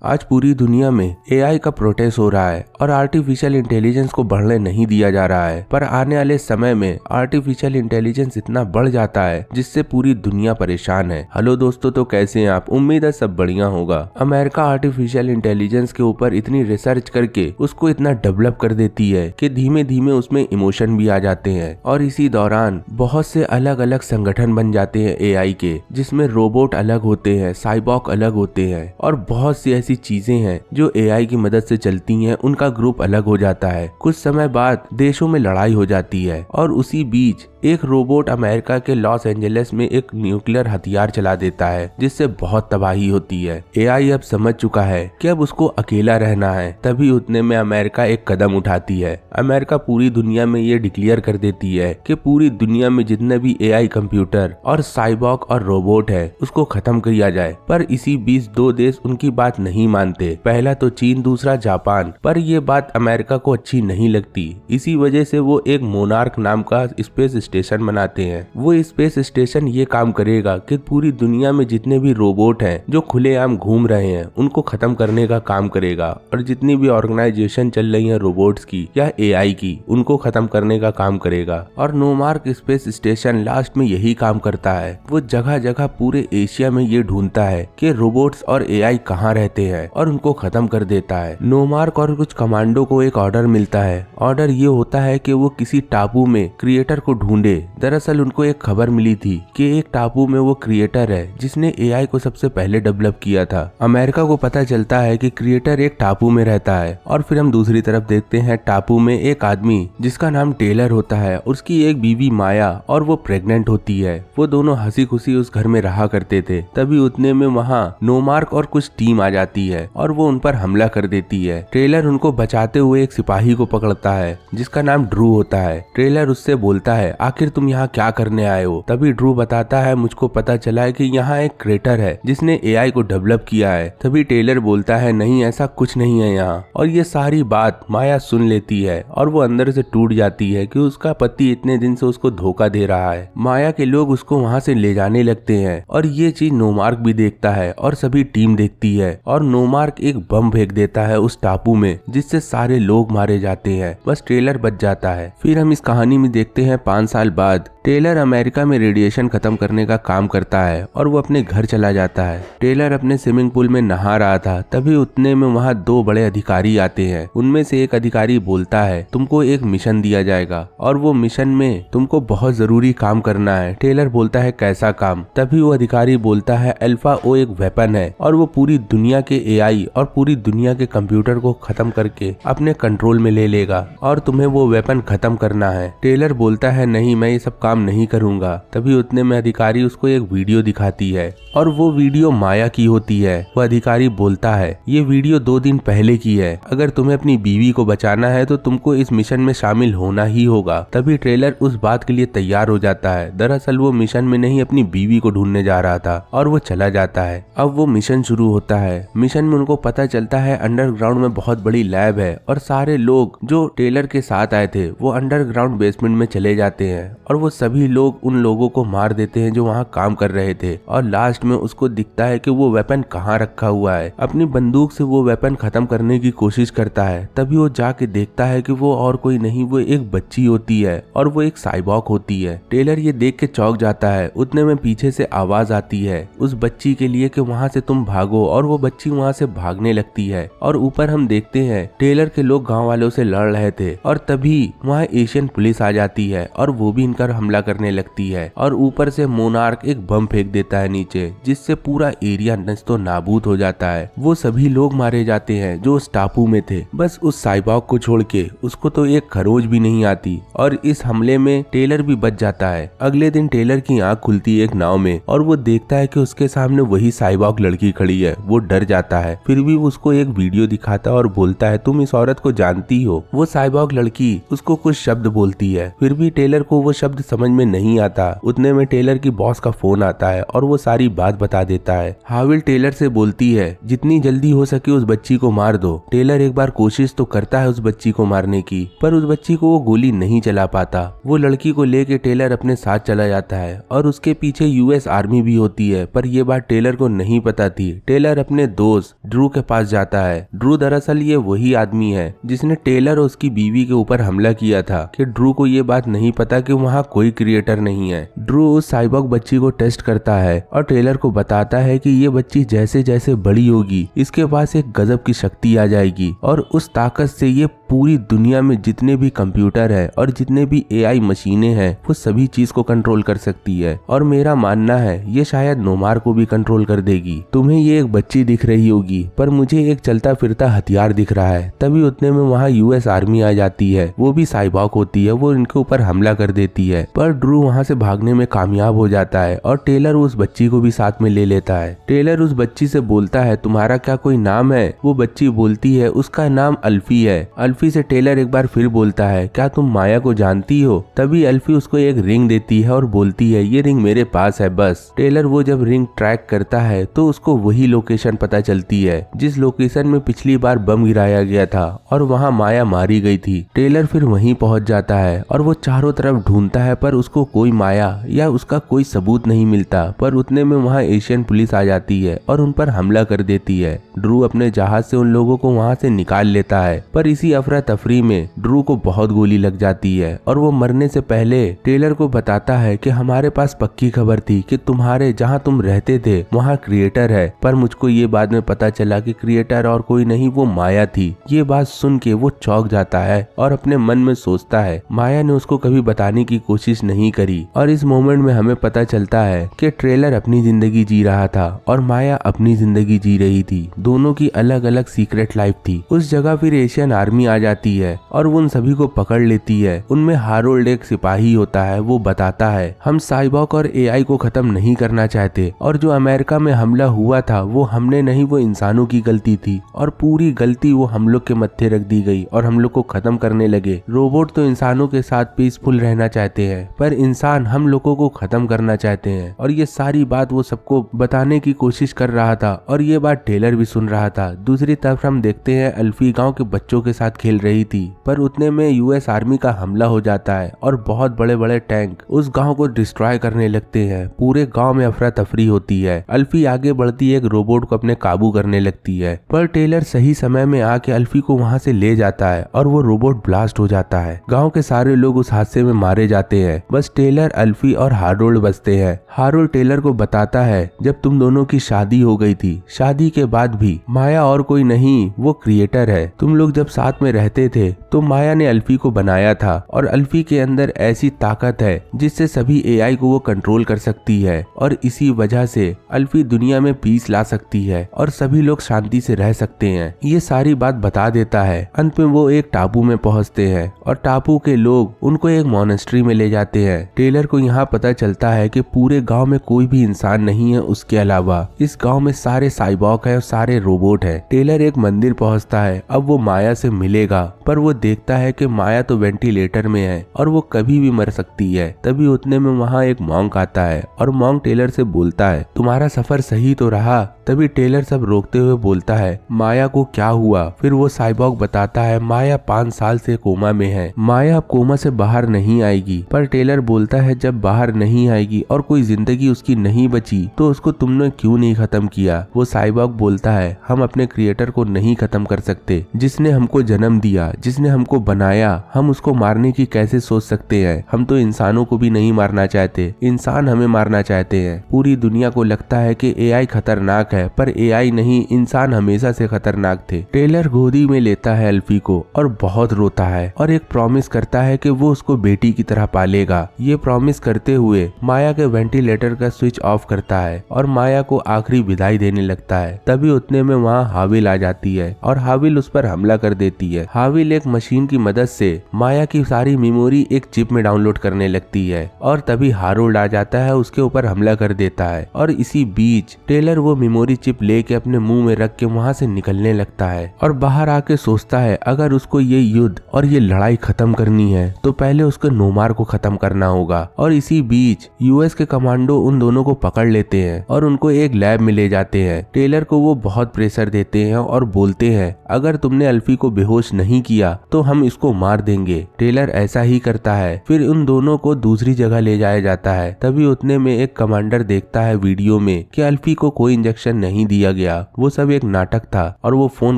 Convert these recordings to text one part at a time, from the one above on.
आज पूरी दुनिया में एआई का प्रोटेस्ट हो रहा है और आर्टिफिशियल इंटेलिजेंस को बढ़ने नहीं दिया जा रहा है। पर आने वाले समय में आर्टिफिशियल इंटेलिजेंस इतना बढ़ जाता है जिससे पूरी दुनिया परेशान है। हेलो दोस्तों, तो कैसे हैं आप? उम्मीद है सब बढ़िया होगा। अमेरिका आर्टिफिशियल इंटेलिजेंस के ऊपर इतनी रिसर्च करके उसको इतना डेवलप कर देती है कि धीमे धीमे उसमें इमोशन भी आ जाते हैं और इसी दौरान बहुत से अलग अलग संगठन बन जाते हैं एआई के, जिसमें रोबोट अलग होते हैं, साइबॉर्ग अलग होते हैं और बहुत सी ऐसी चीजें हैं जो एआई की मदद से चलती हैं। उनका ग्रुप अलग हो जाता है। कुछ समय बाद देशों में लड़ाई हो जाती है और उसी बीच एक रोबोट अमेरिका के लॉस एंजलिस में एक न्यूक्लियर हथियार चला देता है जिससे बहुत तबाही होती है। एआई अब समझ चुका है कि अब उसको अकेला रहना है। तभी उतने में अमेरिका एक कदम उठाती है। अमेरिका पूरी दुनिया में ये डिक्लेयर कर देती है कि पूरी दुनिया में जितने भी एआई कंप्यूटर और साइबॉर्ग और रोबोट है उसको खत्म किया जाए। पर इसी बीच दो देश उनकी बात नहीं मानते। पहला तो चीन, दूसरा जापान। पर ये बात अमेरिका को अच्छी नहीं लगती। इसी वजह से वो एक मोनार्क नाम का स्पेस स्टेशन बनाते हैं। वो स्पेस स्टेशन ये काम करेगा कि पूरी दुनिया में जितने भी रोबोट हैं जो खुलेआम घूम रहे हैं उनको खत्म करने का काम करेगा और जितनी भी ऑर्गेनाइजेशन चल रही है रोबोट्स की या एआई की, उनको खत्म करने का काम करेगा। और नोमार्क स्पेस स्टेशन लास्ट में यही काम करता है। वो जगह जगह पूरे एशिया में ये ढूंढता है कि रोबोट्स और एआई कहाँ रहते हैं और उनको खत्म कर देता है। नोमार्क और कुछ कमांडो को एक ऑर्डर मिलता है। ऑर्डर ये होता है कि वो किसी टापू में क्रिएटर को ढूंढे। दरअसल उनको एक खबर मिली थी कि एक टापू में वो क्रिएटर है जिसने एआई को सबसे पहले डेवलप किया था। अमेरिका को पता चलता है कि क्रिएटर एक टापू में रहता है। और फिर हम दूसरी तरफ देखते हैं टापू में एक आदमी जिसका नाम टेलर होता है, उसकी एक बीवी माया और वो प्रेग्नेंट होती है। वो दोनों हंसी खुशी उस घर में रहा करते थे। तभी उतने में वहाँ नोमार्क और कुछ टीम आ जाती है और वो उन पर हमला कर देती है। टेलर उनको बचाते हुए एक सिपाही को पकड़ता है जिसका नाम ड्रू होता है। टेलर उससे बोलता है, आखिर तुम यहाँ क्या करने आए हो? तभी ड्रू बताता है, मुझको पता चला है कि यहाँ एक क्रिएटर है जिसने एआई को डेवलप किया है। तभी टेलर बोलता है, नहीं ऐसा कुछ नहीं है यहाँ। और ये सारी बात माया सुन लेती है और वो अंदर से टूट जाती है कि उसका पति इतने दिन से उसको धोखा दे रहा है। माया के लोग उसको वहाँ से ले जाने लगते हैं और ये चीज नोमार्क भी देखता है और सभी टीम देखती है। और नोमार्क एक बम फेंक देता है उस टापू में जिससे सारे लोग मारे जाते हैं। बस टेलर बच जाता है। फिर हम इस कहानी में देखते हैं 5 साल बाद टेलर अमेरिका में रेडिएशन खत्म करने का काम करता है और वो अपने घर चला जाता है। टेलर अपने स्विमिंग पूल में नहा रहा था। तभी उतने में वहाँ 2 बड़े अधिकारी आते हैं। उनमें से एक अधिकारी बोलता है, तुमको एक मिशन दिया जाएगा और वो मिशन में तुमको बहुत जरूरी काम करना है। टेलर बोलता है, कैसा काम? तभी वो अधिकारी बोलता है, अल्फा ओ एक वेपन है और वो पूरी दुनिया के एआई और पूरी दुनिया के कंप्यूटर को खत्म करके अपने कंट्रोल में ले लेगा और तुम्हें वो वेपन खत्म करना है। टेलर बोलता है, नहीं मैं ये सब नहीं करूंगा। तभी उतने में अधिकारी उसको एक वीडियो दिखाती है और वो वीडियो माया की होती है। वो अधिकारी बोलता है, ये वीडियो 2 दिन पहले की है। अगर तुम्हें अपनी बीवी को बचाना है तो तुमको इस मिशन में शामिल होना ही होगा। तभी ट्रेलर उस बात के लिए तैयार हो जाता है। दरअसल वो मिशन में नहीं अपनी बीवी को ढूंढने जा रहा था और वो चला जाता है। अब वो मिशन शुरू होता है। मिशन में उनको पता चलता है अंडरग्राउंड में बहुत बड़ी लैब है और सारे लोग जो टेलर के साथ आए थे वो अंडरग्राउंड बेसमेंट में चले जाते हैं और वो सभी लोग उन लोगों को मार देते हैं जो वहाँ काम कर रहे थे। और लास्ट में उसको दिखता है कि वो वेपन कहाँ रखा हुआ है। अपनी बंदूक से वो वेपन खत्म करने की कोशिश करता है। तभी वो जाके देखता है कि वो और कोई नहीं, वो एक बच्ची होती है और वो एक साइबॉर्ग होती है। टेलर ये देख के चौंक जाता है। उतने में पीछे से आवाज आती है उस बच्ची के लिए कि वहाँ से तुम भागो, और वो बच्ची वहाँ से भागने लगती है। और ऊपर हम देखते हैं टेलर के लोग गाँव वालों से लड़ रहे थे और तभी वहाँ एशियन पुलिस आ जाती है और वो भी इनका हमला करने लगती है। और ऊपर से मोनार्क एक बम फेंक देता है नीचे जिससे पूरा एरिया नष्ट नाबूद हो जाता है। वो सभी लोग मारे जाते हैं जो उस टापू में थे। बस उस साइबॉर्ग को छोड़ के उसको तो एक खरोच भी नहीं आती और इस हमले में टेलर भी बच जाता है। अगले दिन टेलर की आंख खुलती है एक नाव में और वो देखता है कि उसके सामने वही साइबॉर्ग लड़की खड़ी है। वो डर जाता है। फिर भी उसको एक वीडियो दिखाता है और बोलता है, तुम इस औरत को जानती हो? वो साइबॉर्ग लड़की उसको कुछ शब्द बोलती है। फिर भी टेलर को वो शब्द समझ में नहीं आता। उतने में टेलर की बॉस का फोन आता है और वो सारी बात बता देता है। हाविल टेलर से बोलती है, जितनी जल्दी हो सके उस बच्ची को मार दो। टेलर एक बार कोशिश तो करता है उस बच्ची को मारने की, पर उस बच्ची को वो गोली नहीं चला पाता। वो लड़की को लेके टेलर अपने साथ चला जाता है और उसके पीछे यूएस आर्मी भी होती है, पर ये बात टेलर को नहीं पता थी। टेलर अपने दोस्त ड्रू के पास जाता है। ड्रू दरअसल ये वही आदमी है जिसने टेलर और उसकी बीवी के ऊपर हमला किया था कि ड्रू को ये बात नहीं पता कि वहाँ कोई क्रिएटर नहीं है। ड्रू उस साइबॉर्ग बच्ची को टेस्ट करता है और टेलर को बताता है कि ये बच्ची जैसे जैसे बड़ी होगी इसके पास एक गजब की शक्ति आ जाएगी और उस ताकत से ये पूरी दुनिया में जितने भी कंप्यूटर है और जितने भी एआई मशीनें हैं वो सभी चीज को कंट्रोल कर सकती है और मेरा मानना है ये शायद नोमार को भी कंट्रोल कर देगी। तुम्हें ये एक बच्ची दिख रही होगी पर मुझे एक चलता फिरता हथियार दिख रहा है। तभी उतने में वहाँ यूएस आर्मी आ जाती है, वो भी साइबॉर्ग होती है, वो इनके ऊपर हमला कर देती है पर ड्रू वहाँ से भागने में कामयाब हो जाता है और टेलर उस बच्ची को भी साथ में ले लेता है। टेलर उस बच्ची से बोलता है तुम्हारा क्या कोई नाम है? वो बच्ची बोलती है उसका नाम अल्फी है। अल्फी से टेलर एक बार फिर बोलता है क्या तुम माया को जानती हो? तभी अल्फी उसको एक रिंग देती है और बोलती है ये रिंग मेरे पास है बस। टेलर वो जब रिंग ट्रैक करता है तो उसको वही लोकेशन पता चलती है जिस लोकेशन में पिछली बार बम गिराया गया था और वहाँ माया मारी गई थी। टेलर फिर वहीं पहुंच जाता है और वो चारों तरफ ढूंढता है पर उसको कोई माया या उसका कोई सबूत नहीं मिलता। पर उतने में वहाँ एशियन पुलिस आ जाती है और उन पर हमला कर देती है। ड्रू अपने जहाज से उन लोगों को वहाँ से निकाल लेता है पर इसी अफरा तफरी में ड्रू को बहुत गोली लग जाती है और वो मरने से पहले टेलर को बताता है कि हमारे पास पक्की खबर थी कि तुम्हारे जहाँ तुम रहते थे वहाँ क्रिएटर है, पर मुझको ये बाद में पता चला कि क्रिएटर और कोई नहीं वो माया थी। ये बात सुन के वो चौंक जाता है और अपने मन में सोचता है माया ने उसको कभी बताने की कोशिश नहीं करी। और इस मोमेंट में हमें पता चलता है कि टेलर अपनी जिंदगी जी रहा था और माया अपनी जिंदगी जी रही थी। दोनों की अलग अलग सीक्रेट लाइफ थी। उस जगह फिर एशियन आर्मी आ जाती है और वो उन सभी को पकड़ लेती है। उनमें हारोल्ड एक सिपाही होता है, वो बताता है हम साइबॉर्ग और एआई को खत्म नहीं करना चाहते और जो अमेरिका में हमला हुआ था वो हमने नहीं, वो इंसानों की गलती थी और पूरी गलती वो हम लोग के मत्थे रख दी गई और हम लोग को खत्म करने लगे। रोबोट तो इंसानों के साथ पीसफुल रहना चाहते हैं पर इंसान हम लोगों को खत्म करना चाहते हैं। और ये सारी बात वो सबको बताने की कोशिश कर रहा था और ये बात टेलर भी सुन रहा था। दूसरी तरफ हम देखते हैं अल्फी गांव के बच्चों के साथ खेल रही थी पर उतने में यूएस आर्मी का हमला हो जाता है और बहुत बड़े बड़े टैंक उस गांव को डिस्ट्रॉय करने लगते हैं। पूरे गांव में अफरा तफरी होती है। अल्फी आगे बढ़ती एक रोबोट को अपने काबू करने लगती है पर टेलर सही समय में आके अल्फी को वहां से ले जाता है और वो रोबोट ब्लास्ट हो जाता है। गांव के सारे लोग उस हादसे में मारे जाते हैं, बस टेलर, अल्फी और हारोल्ड बचते हैं। हारोल्ड टेलर को बताता है जब तुम दोनों की शादी हो गई थी, शादी के बाद भी माया और कोई नहीं, वो क्रिएटर है। तुम लोग जब साथ में रहते थे तो माया ने अल्फी को बनाया था और अल्फी के अंदर ऐसी ताकत है जिससे सभी एआई को वो कंट्रोल कर सकती है और इसी वजह से अल्फी दुनिया में पीस ला सकती है और सभी लोग शांति से रह सकते हैं। ये सारी बात बता देता है। अंत में वो एक टापू में पहुंचते हैं और टापू के लोग उनको एक मोनेस्ट्री में ले जाते हैं। टेलर को यहाँ पता चलता है कि पूरे गांव में कोई भी इंसान नहीं है उसके अलावा। इस गांव में सारे साइबॉर्ग है और सारे रोबोट है। टेलर एक मंदिर पहुंचता है, अब वो माया से मिलेगा पर वो देखता है कि माया तो वेंटिलेटर में है और वो कभी भी मर सकती है। तभी उतने में वहाँ एक मॉन्क आता है और मॉन्क टेलर से बोलता है तुम्हारा सफर सही तो रहा? तभी टेलर सब रोकते हुए बोलता है माया को क्या हुआ? फिर वो साइबॉर्ग बताता है माया 5 साल से कोमा में है, माया अब कोमा से बाहर नहीं आएगी। पर टेलर बोलता है जब बाहर नहीं आएगी और कोई जिंदगी उसकी नहीं बची तो उसको तुमने क्यों नहीं खत्म किया? वो साइबॉर्ग बोलता है हम अपने क्रिएटर को नहीं खत्म कर सकते, जिसने हमको जन्म दिया, जिसने हमको बनाया, हम उसको मारने की कैसे सोच सकते हैं? हम तो इंसानों को भी नहीं मारना चाहते, इंसान हमें मारना चाहते हैं। पूरी दुनिया को लगता है कि एआई खतरनाक है पर एआई नहीं, इंसान हमेशा से खतरनाक थे। टेलर गोदी में लेता है अल्फी को और बहुत रोता है और एक प्रॉमिस करता है कि वो उसको बेटी की तरह पालेगा। ये प्रॉमिस करते हुए माया के वेंटिलेटर का स्विच ऑफ करता है और माया को आखिरी विदाई देने लगता है। तभी उतने में वहाँ हाविल आ जाती है और हाविल उस पर हमला कर देती है। हाविल एक मशीन की मदद से माया की सारी मेमोरी एक चिप में डाउनलोड करने लगती है और तभी हारोल्ड आ जाता है, उसके ऊपर हमला कर देता है। और इसी बीच टेलर वो मेमोरी चिप लेके अपने मुंह में रख के वहाँ से निकलने लगता है और बाहर आके सोचता है अगर उसको ये युद्ध और ये लड़ाई खत्म करनी है तो पहले उसको नोमार को खत्म करना होगा। और इसी बीच यूएस के कमांडो उन दोनों को पकड़ लेते हैं और उनको एक लैब में ले जाते हैं। टेलर को वो बहुत प्रेशर देते हैं और बोलते हैं अगर तुमने अल्फी को बेहोश नहीं किया तो हम इसको मार देंगे। टेलर ऐसा ही करता है। फिर उन दोनों को दूसरी जगह ले जाया जाता है। तभी उतने में एक कमांडर देखता है वीडियो में कि अल्फी को कोई इंजेक्शन नहीं दिया गया, वो सब एक नाटक था। और वो फोन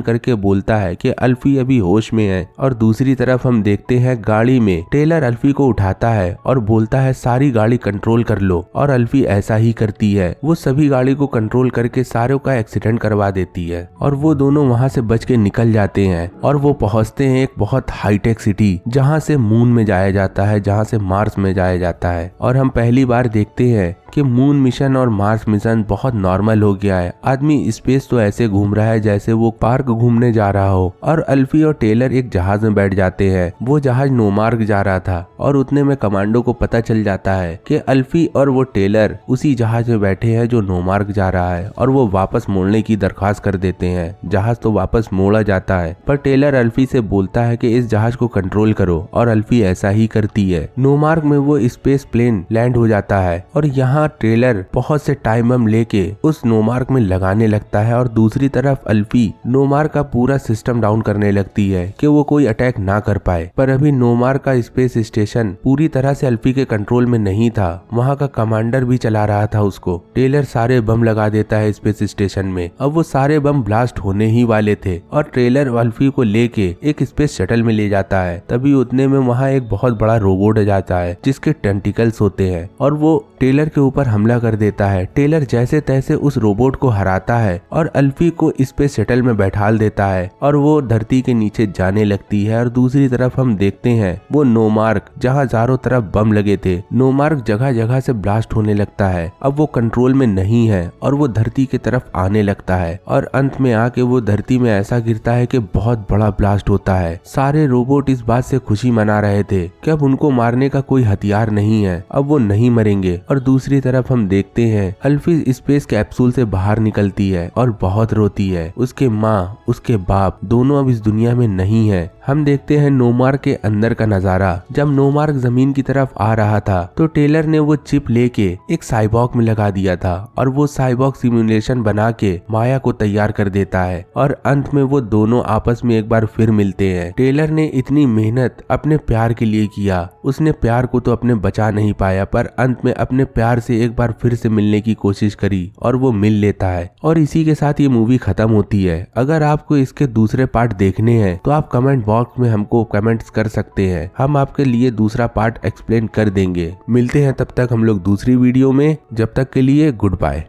करके बोलता है कि अल्फी अभी होश में है। और दूसरी तरफ हम देखते हैं गाड़ी में टेलर अल्फी को उठाता है और बोलता है सारी गाड़ी कंट्रोल कर लो। और अल्फी ऐसा ही करती है, वो सभी गाड़ी को कंट्रोल करके सारों का एक्सीडेंट करवा देती है और वो दोनों वहाँ से बच के निकल जाते हैं। और वो पहुँचते हैं एक बहुत हाईटेक सिटी, जहाँ से मून में जाया जाता है, जहाँ से मार्स में जाया जाता है। और हम पहली बार देखते हैं कि मून मिशन और मार्स मिशन बहुत नॉर्मल हो गया है। आदमी स्पेस तो ऐसे घूम रहा है जैसे वो पार्क घूमने जा रहा हो। और अल्फी और टेलर एक जहाज में बैठ जाते हैं। वो जहाज नोमार्क जा रहा था और उतने में कमांडो को पता चल जाता है कि अल्फी और वो टेलर उसी जहाज में बैठे हैं जो नोमार्क जा रहा है। और वो वापस मोड़ने की दरख्वास्त कर देते हैं। जहाज तो वापस मोड़ा जाता है, पर टेलर अल्फी से बोलता है कि इस जहाज को कंट्रोल करो, और अल्फी ऐसा ही करती है। नोमार्क में वो स्पेस प्लेन लैंड हो जाता है और यहाँ ट्रेलर बहुत से टाइम बम लेके उस नोमार्क में लगाने लगता है। और दूसरी तरफ अल्फी नोमार्क का पूरा सिस्टम डाउन करने लगती है कि वो कोई अटैक ना कर पाए। पर अभी नोमार्क का स्पेस स्टेशन पूरी तरह से अल्फी के कंट्रोल में नहीं था, वहाँ का कमांडर भी चला रहा था उसको। टेलर सारे बम लगा देता है स्पेस स्टेशन में। अब वो सारे बम ब्लास्ट होने ही वाले थे और ट्रेलर अल्फी को लेके एक स्पेस शटल में ले जाता है। तभी उतने में वहाँ एक बहुत बड़ा रोबोट आ जाता है जिसके टेंटिकल्स होते हैं और वो टेलर के ऊपर हमला कर देता है। टेलर जैसे तैसे उस रोबोट को हराता है और अल्फी को स्पेस शटल में बैठाल देता है और वो धरती के नीचे जाने लगती है। और दूसरी तरफ हम देखते हैं वो नोमार्क, जहाँ चारों तरफ बम लगे थे, नोमार्क जगह जगह से ब्लास्ट होने लगता है। अब वो कंट्रोल में नहीं है और वो धरती की तरफ आने लगता है और अंत में आके वो धरती में ऐसा गिरता है कि बहुत बड़ा ब्लास्ट होता है। सारे रोबोट इस बात से खुशी मना रहे थे कि अब उनको मारने का कोई हथियार नहीं है, अब वो नहीं मरेंगे। और दूसरी तरफ हम देखते हैं अल्फी स्पेस कैप्सूल से बाहर निकलती है और बहुत रोती है। उसके माँ, उसके बाप दोनों अब इस दुनिया में नहीं है। हम देखते हैं नोमार्क के अंदर का नजारा। जब नोमार्क जमीन की तरफ आ रहा था तो टेलर ने वो चिप लेके एक साइबॉर्ग में लगा दिया था और वो साइबॉर्ग सिमुलेशन बना के माया को तैयार कर देता है। और अंत में वो दोनों आपस में एक बार फिर मिलते हैं। टेलर ने इतनी मेहनत अपने प्यार के लिए किया, उसने प्यार को तो अपने बचा नहीं पाया, पर अंत में अपने प्यार से एक बार फिर से मिलने की कोशिश करी और वो मिल लेता है। और इसी के साथ ये मूवी खत्म होती है। अगर आपको इसके दूसरे पार्ट देखने हैं तो आप कमेंट बॉक्स में हमको कमेंट्स कर सकते हैं, हम आपके लिए दूसरा पार्ट एक्सप्लेन कर देंगे। मिलते हैं तब तक हम लोग दूसरी वीडियो में, जब तक के लिए गुड बाय।